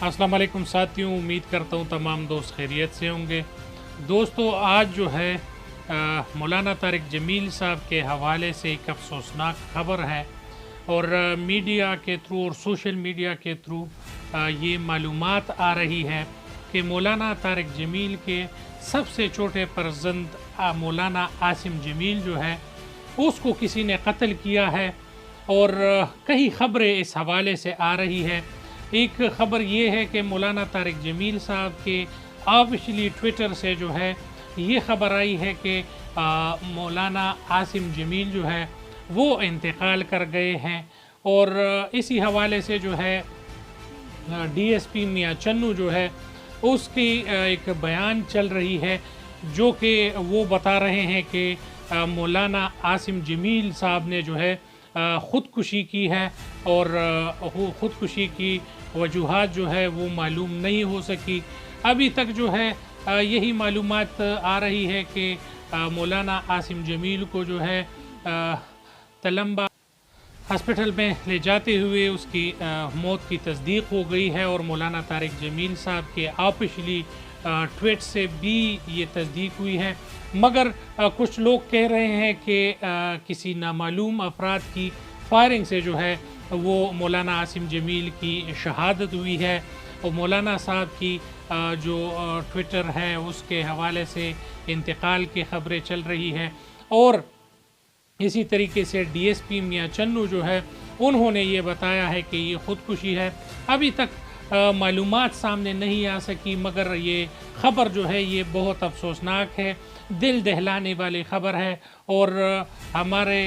अस्सलाम वालेकुम साथियों, उम्मीद करता हूँ तमाम दोस्त खैरियत से होंगे। दोस्तों, आज जो है मौलाना तारिक जमील साहब के हवाले से एक अफसोसनाक खबर है और मीडिया के थ्रू और सोशल मीडिया के थ्रू ये मालूमात आ रही है कि मौलाना तारिक जमील के सबसे छोटे फर्जंद मौलाना आसिम जमील जो है उसको किसी ने कत्ल किया है और कई ख़बरें इस हवाले से आ रही है। एक ख़बर ये है कि मौलाना तारिक जमील साहब के ऑफिशियली ट्विटर से जो है ये ख़बर आई है कि मौलाना आसिम जमील जो है वो इंतकाल कर गए हैं और इसी हवाले से जो है डीएसपी मियां चन्नू जो है उसकी एक बयान चल रही है जो कि वो बता रहे हैं कि मौलाना आसिम जमील साहब ने जो है ख़ुदकुशी की है और ख़ुदकुशी की वजूहात जो है वो मालूम नहीं हो सकी। अभी तक जो है यही मालूमात आ रही है कि मौलाना आसिम जमील को जो है तलम्बा हॉस्पिटल में ले जाते हुए उसकी मौत की तस्दीक हो गई है और मौलाना तारिक जमील साहब के ऑफिशियली ट्वीट से भी ये तस्दीक हुई है। मगर कुछ लोग कह रहे हैं कि किसी नामालूम अफराद की फायरिंग से जो है वो मौलाना आसिम जमील की शहादत हुई है और मौलाना साहब की जो ट्विटर है उसके हवाले से इंतकाल की ख़बरें चल रही है और इसी तरीके से डीएसपी मियां चन्नू जो है उन्होंने ये बताया है कि ये ख़ुदकुशी है। अभी तक मालूमात सामने नहीं आ सकी मगर ये ख़बर जो है ये बहुत अफसोसनाक है, दिल दहलाने वाली ख़बर है और हमारे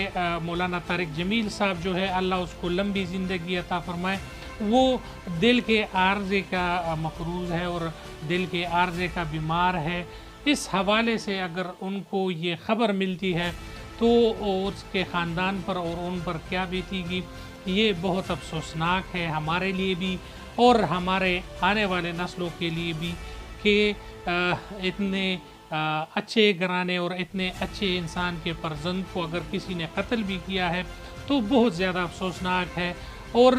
मौलाना तारिक जमील साहब जो है अल्लाह उसको लंबी ज़िंदगी अता फ़रमाए। वो दिल के आर्ज़े का मकरूज़ है और दिल के आर्ज़े का बीमार है। इस हवाले से अगर उनको ये ख़बर मिलती है तो उसके ख़ानदान पर और उन पर क्या बीतेगी, ये बहुत अफसोसनाक है हमारे लिए भी और हमारे आने वाले नस्लों के लिए भी कि इतने अच्छे घराने और इतने अच्छे इंसान के फर्जंद को अगर किसी ने कत्ल भी किया है तो बहुत ज़्यादा अफसोसनाक है और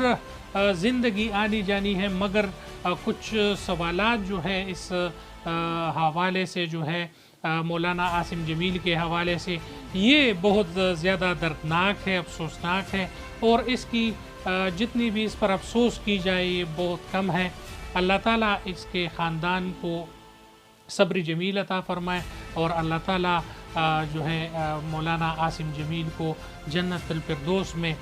ज़िंदगी आनी जानी है। मगर कुछ सवालात जो है इस हवाले से जो है मौलाना आसिम जमील के हवाले से ये बहुत ज़्यादा दर्दनाक है, अफसोसनाक है और इसकी जितनी भी इस पर अफसोस की जाए ये बहुत कम है। अल्लाह ताला इसके ख़ानदान को सब्र जमील अता फ़रमाए और अल्लाह ताला जो है मौलाना आसिम जमील को जन्नतुल फिरदौस में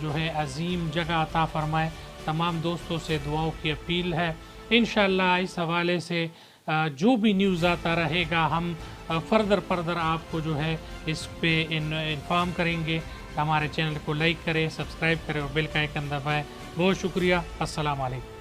जो है अज़ीम जगह अता फ़रमाए। तमाम दोस्तों से दुआओं की अपील है। इंशाअल्लाह इस हवाले से जो भी न्यूज़ आता रहेगा हम फर्दर आपको जो है इस पे इन्फॉर्म करेंगे। हमारे चैनल को लाइक करें, सब्सक्राइब करें और बेल का आइकन दबाएं। बहुत शुक्रिया। अस्सलाम वालेकुम।